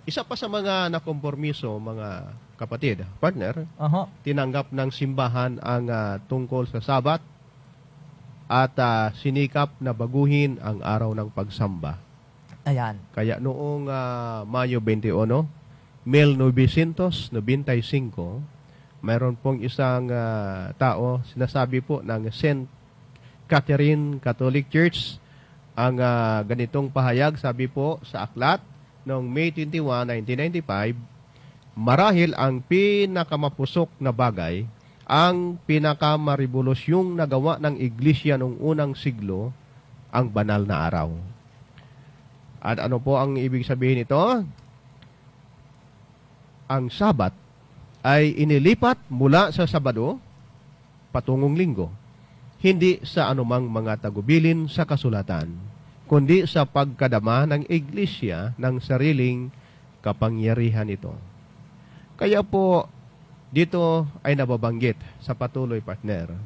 isa pa sa mga nakompormiso, mga kapatid, partner, Oho. tinanggap ng simbahan ang tungkol sa Sabat at sinikap na baguhin ang araw ng pagsamba. Ayan. Kaya noong Mayo 21, 1995, mayroon pong isang tao, sinasabi po ng St. Catherine Catholic Church, ang ganitong pahayag, sabi po sa aklat, noong May 21, 1995, marahil ang pinakamapusok na bagay, ang pinakamaribolusyon nagawa ng iglesia noong unang siglo, ang banal na araw. At ano po ang ibig sabihin nito? Ang Sabat ay inilipat mula sa Sabado patungong Linggo, hindi sa anumang mga tagubilin sa kasulatan, kundi sa pagkadama ng iglesia ng sariling kapangyarihan ito. Kaya po, dito ay nababanggit sa patuloy, partner,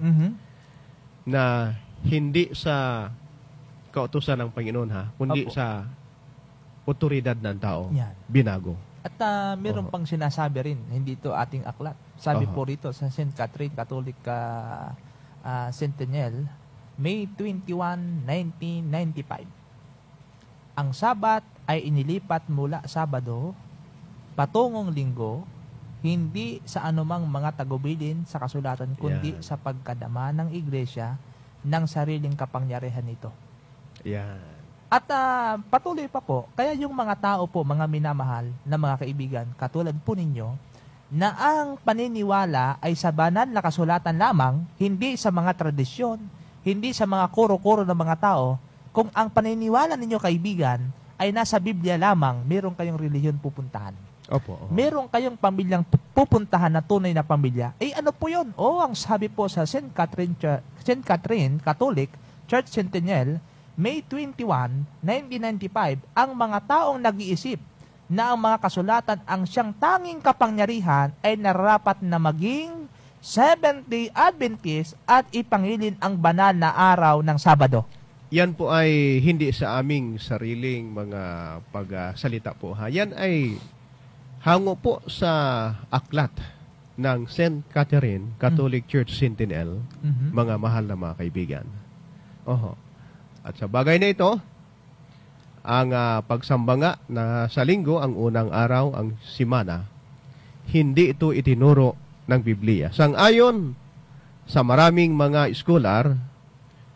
na hindi sa kautusan ng Panginoon, kundi Opo. sa otoridad ng tao, Yan. binago. At meron pang sinasabi rin, hindi ito ating aklat. Sabi po rito sa St. Catherine Catholic Centennial, May 21, 1995. Ang Sabat ay inilipat mula Sabado patungong Linggo, hindi sa anumang mga tagubilin sa kasulatan, kundi Yan. sa pagkadama ng Iglesia ng sariling kapangyarihan nito. Yan. At patuloy pa po, kaya yung mga tao po, mga minamahal na mga kaibigan, katulad po ninyo, na ang paniniwala ay sa banal na kasulatan lamang, hindi sa mga tradisyon, hindi sa mga kuro-kuro ng mga tao. Kung ang paniniwala ninyo, kaibigan, ay nasa Biblia lamang, meron kayong relihiyon pupuntahan. Opo. Meron kayong pamilyang pupuntahan na tunay na pamilya. Eh ano po yun? Ang sabi po sa St. Catherine Catholic Church Centennial, May 21, 1995, ang mga taong nag-iisip na ang mga kasulatan ang siyang tanging kapangyarihan ay nararapat na maging Seventh-day Adventist at ipangilin ang banal na araw ng Sabado. Yan po ay hindi sa aming sariling mga pagsalita po, ha. Yan ay hango po sa aklat ng St. Catherine Catholic Church Centennial, mga mahal na mga kaibigan. Oho. At sa bagay na ito, ang pagsamba nga na sa linggo, ang unang araw, ang simana, hindi ito itinuro ng Biblia. Sang-ayon sa maraming mga scholar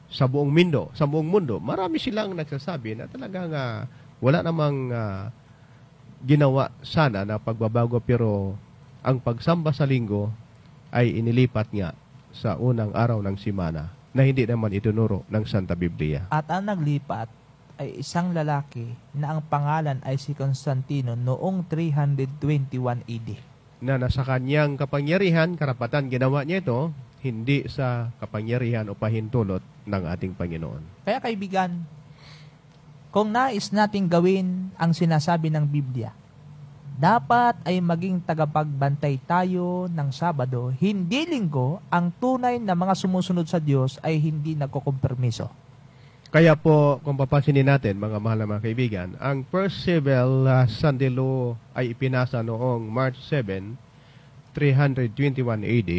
sa buong mundo, marami silang nagsasabi na talagang wala namang ginawa sana na pagbabago, pero ang pagsamba sa linggo ay inilipat nga sa unang araw ng simana na hindi naman itinuro ng Santa Biblia. At ang naglipat ay isang lalaki na ang pangalan ay si Constantino noong 321 AD. Na nasa kanyang kapangyarihan, karapatan, ginawa niya ito, hindi sa kapangyarihan o pahintulot ng ating Panginoon. Kaya kaibigan, kung nais nating gawin ang sinasabi ng Biblia, dapat ay maging tagapagbantay tayo ng Sabado, hindi linggo. Ang tunay na mga sumusunod sa Diyos ay hindi nagkukompromiso. Kaya po, kung papansinin natin, mga mahal na mga kaibigan, ang First Civil Sunday Law ay ipinasa noong March 7, 321 AD.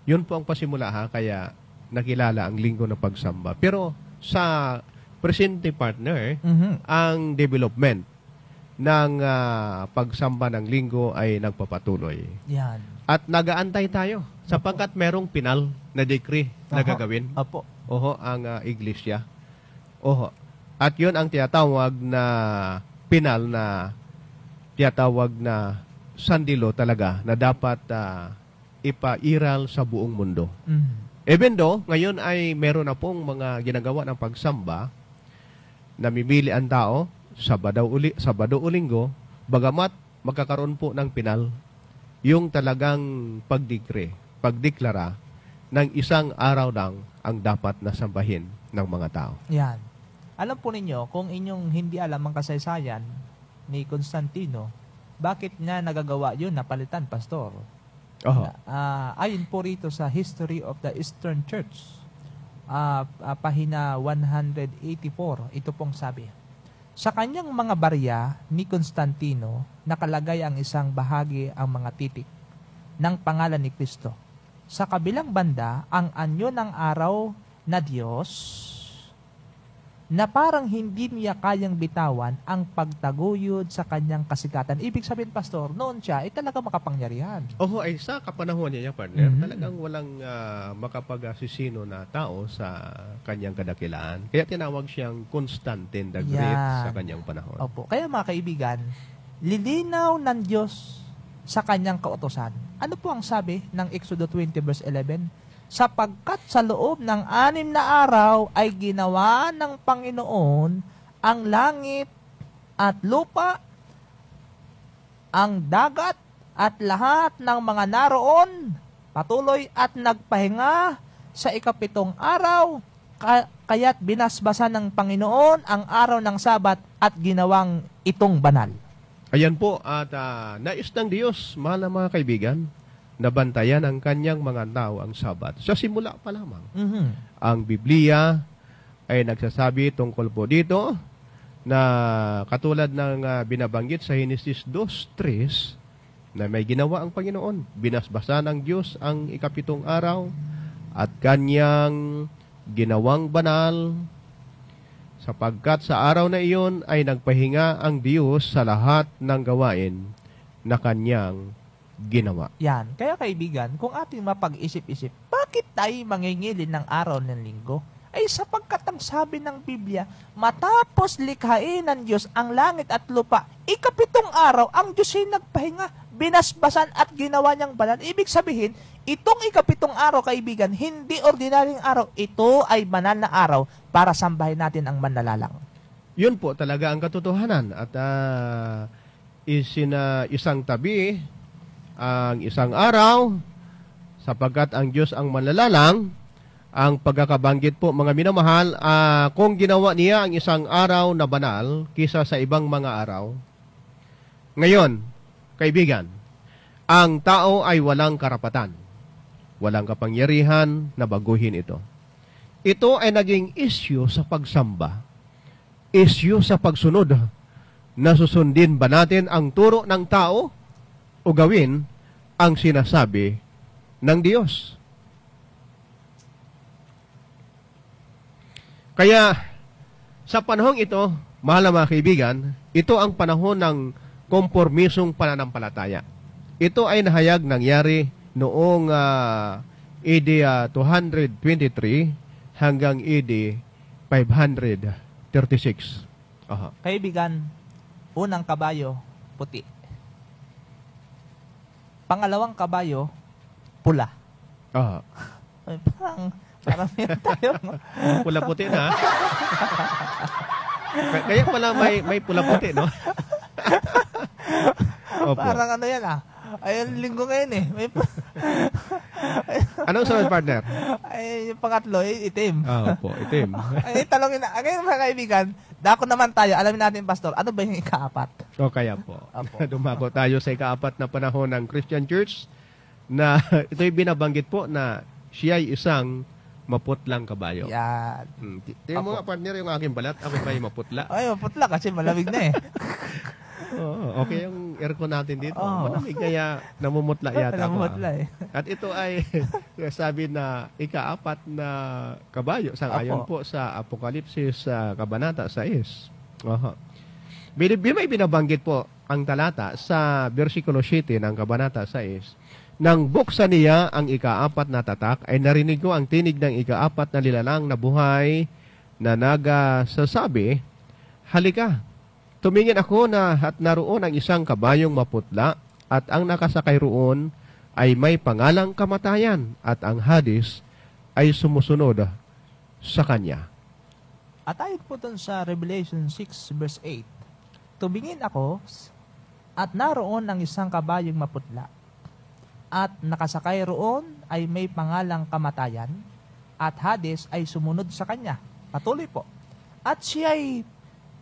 Yun po ang pasimula, ha, kaya nakilala ang linggo ng pagsamba. Pero sa presente partner, ang development ng pagsamba ng linggo ay nagpapatuloy. Yan. At nagaantay tayo sapagkat merong pinal na decree na gagawin. Apo. Oho, ang iglesia. Oho. At yun ang tinatawag na pinal na tinatawag na sandilo talaga na dapat ipairal sa buong mundo. Even though, ngayon ay meron na pong mga ginagawa ng pagsamba, namimili ang tao, Sabado o Linggo, bagamat magkakaroon po ng pinal, yung talagang pagdeklara ng isang araw lang ang dapat na sambahin ng mga tao. Yan. Alam po ninyo, kung inyong hindi alam ang kasaysayan ni Constantino, bakit niya nagagawa yun, napalitan, Pastor? Oho. Ayon po rito sa History of the Eastern Church, pahina 184, ito pong sabi. Sa kanyang mga barya ni Constantino, nakalagay ang isang bahagi ang mga titik ng pangalan ni Kristo. Sa kabilang banda, ang anyo ng araw na Diyos na parang hindi niya kayang bitawan ang pagtaguyod sa kanyang kasikatan. Ibig sabihin, Pastor, noon siya ay talaga makapangyarihan. Oho, ay sa kapanahon niya, partner, talagang walang makapagasisino na tao sa kanyang kadakilaan. Kaya tinawag siyang Constantine the Great sa kanyang panahon. Opo. Kaya mga kaibigan, lilinaw ng Diyos sa kanyang kautusan. Ano po ang sabi ng Exodo 20 verse 11? Sapagkat sa loob ng 6 na araw ay ginawa ng Panginoon ang langit at lupa, ang dagat at lahat ng mga naroon, patuloy at nagpahinga sa 7 araw, kaya't binasbasan ng Panginoon ang araw ng Sabat at ginawang itong banal. Ayan po, at nais ng Diyos, mahal na mga kaibigan, nabantayan ang kanyang mga tao ang Sabat. Sa simula pa lamang. Ang Biblia ay nagsasabi tungkol po dito na katulad ng binabanggit sa Genesis 2:3 na may ginawa ang Panginoon. Binasbasa ng Diyos ang ikapitong araw at kanyang ginawang banal sapagkat sa araw na iyon ay nagpahinga ang Diyos sa lahat ng gawain na kanyang ginawa. Yan. Kaya kaibigan, kung ating mapag-isip-isip, bakit tayo mangingilin ng araw ng linggo? Ay sapagkat ang sabi ng Biblia, matapos likhain ng Diyos ang langit at lupa, ikapitong araw, ang Diyos ay nagpahinga, binasbasan at ginawa niyang banal. Ibig sabihin, itong ikapitong araw, kaibigan, hindi ordinaryong araw. Ito ay banal na araw para sambahin natin ang manlalalang. Yun po talaga ang katotohanan. At isang tabi ang isang araw sapagkat ang Diyos ang manlalalang. Ang pagkakabanggit po, mga minamahal, kung ginawa niya ang isang araw na banal kisa sa ibang mga araw. Ngayon, kaibigan, ang tao ay walang karapatan, walang kapangyarihan na baguhin ito. Ito ay naging issue sa pagsamba, issue sa pagsunod. Nasusundin ba natin ang turo ng tao o gawin ang sinasabi ng Diyos? Kaya, sa panahong ito, mahal na mga kaibigan, ito ang panahon ng kompormisong pananampalataya. Ito ay nahayag nangyari noong AD 223 hanggang AD 536. Aha. Kaibigan, unang kabayo, puti. Pangalawang kabayo, pula. Aha. Ay, parang meron tayo. Pula-puti na. Kaya pala may pula-puti, no? Opo. Parang ano yan Ayun, linggo ngayon eh. Anong sunod, partner? Ay, yung pangatlo, itim. Opo, itim. Ay, talongin na. Ngayon mga kaibigan, dako naman tayo. Alamin natin, Pastor, ano ba yung ikaapat? O kaya po. Opo. Dumako tayo sa ikaapat na panahon ng Christian Church na ito'y binabanggit po na siya ay isang maputlang kabayo. Yan. Tingnan mo nga, partner, yung aking balat. Ako ba yung maputla? Ay, maputla kasi malamig na eh. Oo, okay yung aircon natin dito. Oo. Malamig kaya namumutla yata ako. Namumutla eh. At ito ay sabi na ikaapat na kabayo sang-ayon po sa Apokalipsis Kabanata 6. Aha. May binabanggit po ang talata sa versikulo 7 ng Kabanata 6. Nang buksan niya ang ikaapat na tatak, ay narinig ko ang tinig ng ikaapat na nilalang na buhay na nagsasabi, halika, tumingin ako at naroon ang isang kabayong maputla at ang nakasakay roon ay may pangalang kamatayan at ang Hades ay sumusunod sa kanya. At ayon po dun sa Revelation 6 verse 8, tumingin ako at naroon ang isang kabayong maputla at nakasakay roon ay may pangalang kamatayan at Hades ay sumunod sa kanya. Patuloy po. At siya ay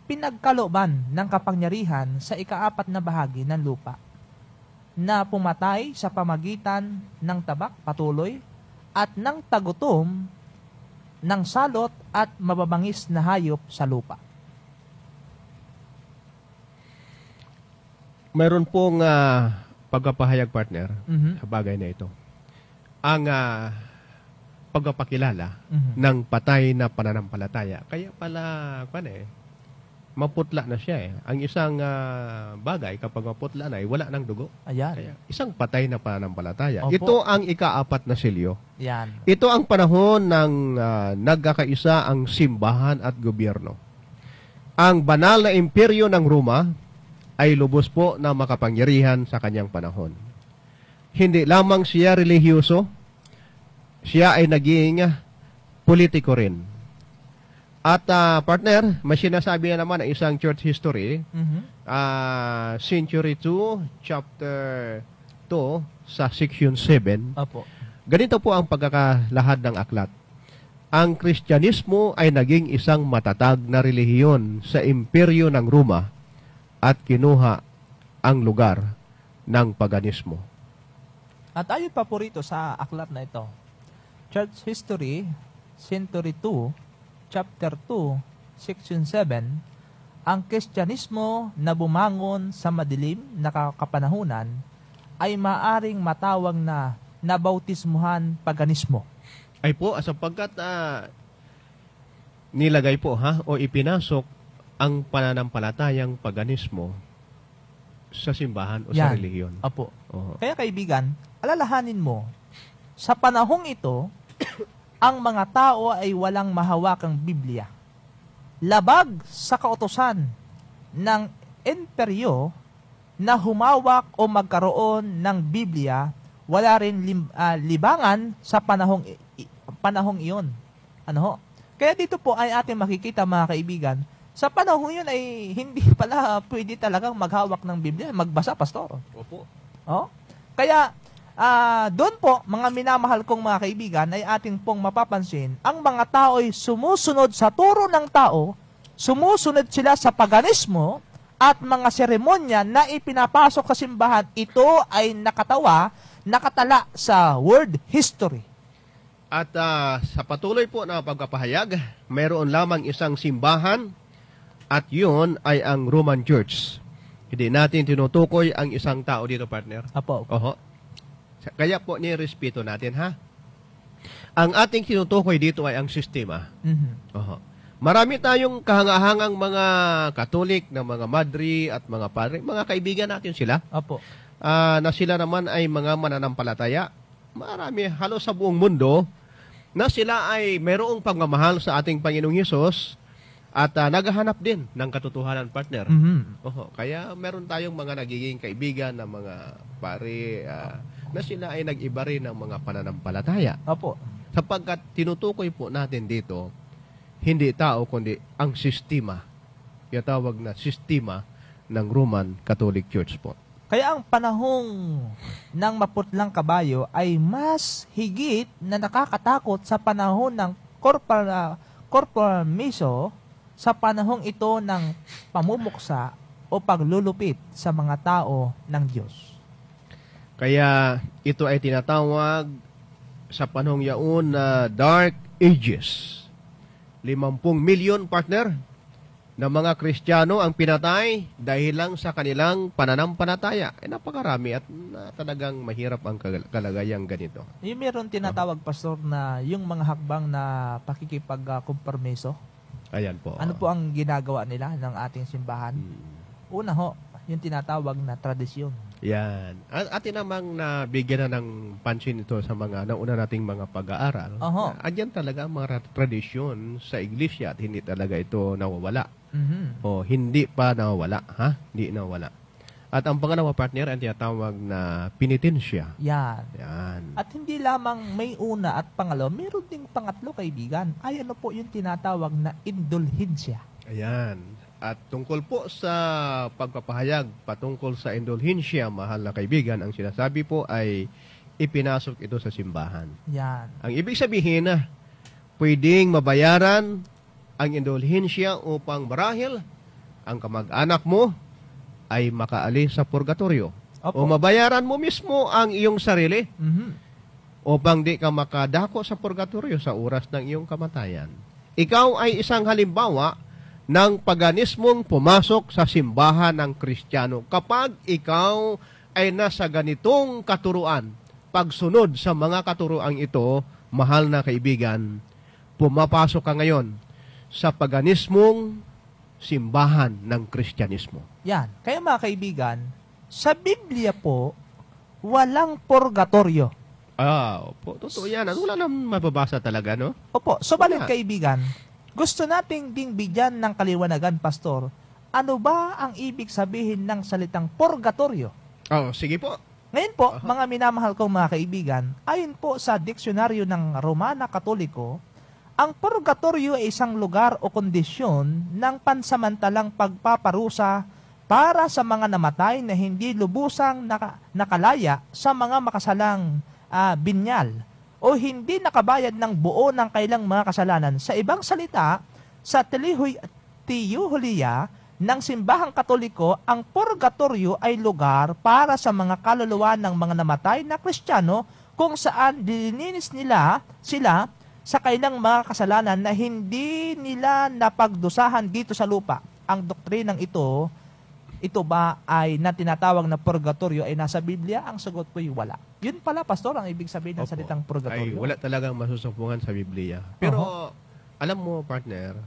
pinagkalooban ng kapangyarihan sa ikaapat na bahagi ng lupa na pumatay sa pamagitan ng tabak, patuloy, at ng tagutom ng salot at mababangis na hayop sa lupa. Mayroon pong pagpapahayag, partner, sa bagay na ito. Ang pagpapakilala ng patay na pananampalataya. Kaya pala, maputla na siya eh. Ang isang bagay, kapag maputla na, wala ng dugo. Ayan. Kaya, isang patay na pananampalataya. Opo. Ito ang ikaapat na silyo. Yan. Ito ang panahon ng nagkakaisa ang simbahan at gobyerno. Ang banal na imperyo ng Roma ay lubos po na makapangyarihan sa kanyang panahon. Hindi lamang siya relihiyoso, siya ay naging politiko rin. At partner, may sinasabi na naman ang isang church history, Century 2, chapter 2, sa section 7. Opo. Ganito po ang pagkakalahad ng aklat. Ang Kristyanismo ay naging isang matatag na relihiyon sa imperyo ng Roma at kinuha ang lugar ng paganismo. At ayon pa po rito sa aklat na ito, Church History, Century 2, Chapter 2, Section 7, ang Kristyanismo na bumangon sa madilim na kapanahunan ay maaring matawag na nabautismuhan paganismo. Ay po, sapagkat nilagay po o ipinasok ang pananampalatayang paganismo sa simbahan o sa Yan. relihiyon. Apo. Oho. Kaya kaibigan, alalahanin mo, sa panahong ito, ang mga tao ay walang mahawakang Biblia. Labag sa kautusan ng imperyo na humawak o magkaroon ng Biblia, wala rin libangan sa panahong iyon. Ano ho? Kaya dito po ay ating makikita mga kaibigan, sa panahong yun ay hindi pala pwede talagang maghawak ng Biblia, magbasa, pastor. Opo. Oh? Kaya, doon po, mga minamahal kong mga kaibigan, ay ating pong mapapansin, ang mga tao ay sumusunod sa turo ng tao, sumusunod sila sa paganismo, at mga seremonya na ipinapasok sa simbahan, ito ay nakatala sa world history. At sa patuloy po na pagpapahayag, mayroon lamang isang simbahan at yun ay ang Roman Church. Hindi natin tinutukoy ang isang tao dito, partner. Apo. Oho. Kaya po nirespeto natin, Ang ating tinutukoy dito ay ang sistema. Mhm. Oho. Marami tayong kahangahangang mga Katolik na mga madri at mga padre. Mga kaibigan natin sila. Apo. Na sila naman ay mga mananampalataya. Marami halos sa buong mundo na sila ay mayroong pagmamahal sa ating Panginoong Hesus at naghahanap din ng katotohanan, partner. Mhm. Oho, kaya meron tayong mga nagiging kaibigan na mga pare na sila ay nag-iba rin ng mga pananampalataya. Apo. Sapagkat tinutukoy po natin dito, hindi tao kundi ang sistema. Yung tawag na sistema ng Roman Catholic Church po. Kaya ang panahong ng maputlang kabayo ay mas higit na nakakatakot sa panahon ng korporamiso sa panahong ito ng pamumuksa o paglulupit sa mga tao ng Diyos. Kaya ito ay tinatawag sa panahong yaon na Dark Ages. 50 million, partner, na mga Kristiyano ang pinatay dahil lang sa kanilang pananampalataya. Napakarami at talagang mahirap ang kalagayang ganito. Yung meron tinatawag, pastor, na yung mga hakbang na pakikipag-kompromiso. Ayan po. Ano po ang ginagawa nila ng ating simbahan? Una ho, yung tinatawag na tradisyon. Yan. At atin namang nabigyan na ng pansin ito sa mga nauna nating mga pag-aaral. Oho. Andyan talaga ang mga tradisyon sa iglesia at hindi talaga ito nawawala. Mhm. O hindi pa nawawala. Hindi nawawala. At ang pangalawa, partner, ang tinatawag na penitensya. Yan. Yan. At hindi lamang may una at pangalawa, meron ding pangatlo, kaibigan. Ay ano po yung tinatawag na indulhensya. Ayan. At tungkol po sa pagpapahayag patungkol sa indulhensya, mahal na kaibigan, ang sinasabi po ay ipinasok ito sa simbahan. Yan. Ang ibig sabihin pwedeng mabayaran ang indulhensya upang marahil ang kamag-anak mo ay makaalis sa purgatorio. Opo. O mabayaran mo mismo ang iyong sarili Mhm. upang di ka makadako sa purgatorio sa oras ng iyong kamatayan. Ikaw ay isang halimbawa ng paganismong pumasok sa simbahan ng Kristiyano. Kapag ikaw ay nasa ganitong katuruan, pagsunod sa mga katuruan ito, mahal na kaibigan, pumapasok ka ngayon sa paganismong simbahan ng Kristyanismo. Yan. Kaya mga kaibigan, sa Biblia po, walang purgatorio. Opo, totoo yan. Wala nang mababasa talaga, no? Opo. So, balik Wala. kaibigan, gusto nating ding bigyan ng kaliwanagan, pastor, ano ba ang ibig sabihin ng salitang purgatorio? Sige po. Ngayon po, mga minamahal kong mga kaibigan, ayon po sa diksyonaryo ng Romana Katoliko, ang purgatorio ay isang lugar o kondisyon ng pansamantalang pagpaparusa para sa mga namatay na hindi lubusang nakalaya sa mga makasalang binyal o hindi nakabayad ng buo ng kailang mga kasalanan. Sa ibang salita, sa tiyuhuliya ng simbahang Katoliko, ang purgatorio ay lugar para sa mga kaluluwa ng mga namatay na Kristiyano kung saan dilininis nila sila sa kailang mga kasalanan na hindi nila napagdusahan dito sa lupa. ang doktrinang ito ba ay na tinatawag na purgatorio ay nasa Biblia? Ang sagot ko ay wala. Yun pala, Pastor, ang ibig sabihin ng Opo. salitang Ay purgatorio. wala talagang masusumpungan sa Biblia. Pero alam mo, partner,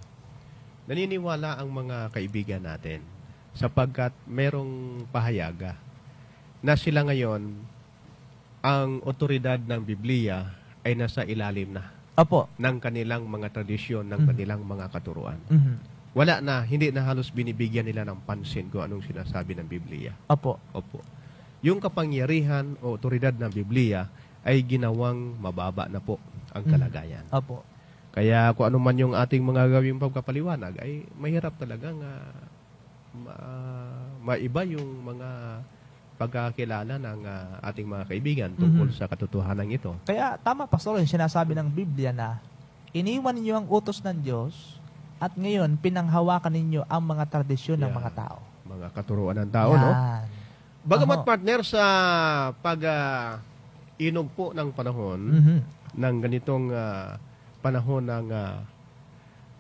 naniniwala ang mga kaibigan natin sapagkat merong pahayaga na sila ngayon, ang otoridad ng Biblia ay nasa ilalim na Opo. ng kanilang mga tradisyon, ng kanilang mga katuruan. Mhm. Wala na, hindi na halos binibigyan nila ng pansin kung anong sinasabi ng Biblia. Opo. Opo. Yung kapangyarihan o otoridad ng Biblia ay ginawang mababa na po ang kalagayan. Opo. Kaya kung ano man yung ating mga gawing pagkapaliwanag, ay mahirap talagang maiba yung mga pagkakilala ng ating mga kaibigan tungkol sa katotohanan ito. Kaya tama, Pastor, yung sinasabi ng Biblia na iniwan ninyo ang utos ng Diyos at ngayon pinanghawakan ninyo ang mga tradisyon ng Yeah. mga tao. Mga katuruan ng tao, no? Yan. Bagamat Oho. partner sa inog po ng panahon, Mhm. ng ganitong panahon ng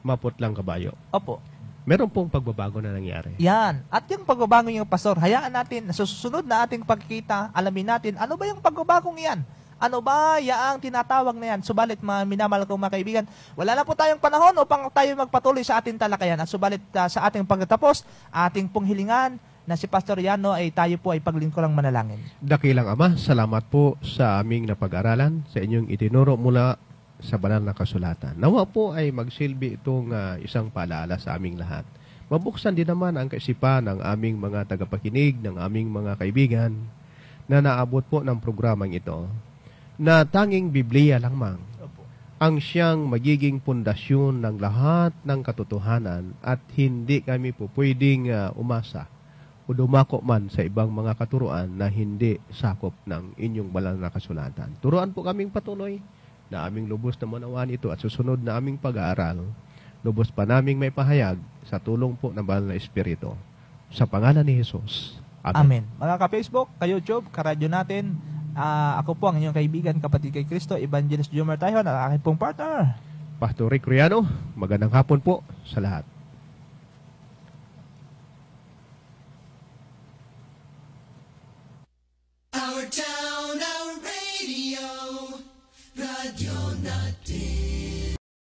maputlang kabayo, Opo. meron pong pagbabago na nangyari. Yan. At yung pagbabago yung Pastor, hayaan natin, sa susunod na ating pagkikita, alamin natin, ano ba yung pagbabagong yan? Ano ba yaang tinatawag na yan? Subalit, mga minamahal kong mga kaibigan, wala na po tayong panahon upang tayo magpatuloy sa ating talakayan. At subalit, sa ating pagtatapos, ating pong hilingan na si Pastor Yano ay tayo po ay paglingkurang manalangin. Dakilang Ama, salamat po sa aming napag-aralan, sa inyong itinuro mula sa banal na kasulatan. Nawa po ay magsilbi itong isang paalala sa aming lahat. Mabuksan din naman ang kaisipan ng aming mga tagapakinig, ng aming mga kaibigan na naabot po ng programang ito, na tanging Biblia lamang ang siyang magiging pundasyon ng lahat ng katotohanan at hindi kami po pwedeng umasa o dumako man sa ibang mga katuruan na hindi sakop ng inyong banal na kasulatan. Turuan po kaming patuloy na aming lubos na manawaan ito at susunod na aming pag-aaral, lubos pa naming may pahayag sa tulong po ng banal na Espiritu. Sa pangalan ni Jesus. Amen. Amen. Mga ka-Facebook, ka-YouTube, ka-radyo natin, ako po ang inyong kaibigan, kapatid kay Kristo, Evangelist Jomar Tayhon, at aking pong partner. Pastor Rick Riano, magandang hapon po sa lahat.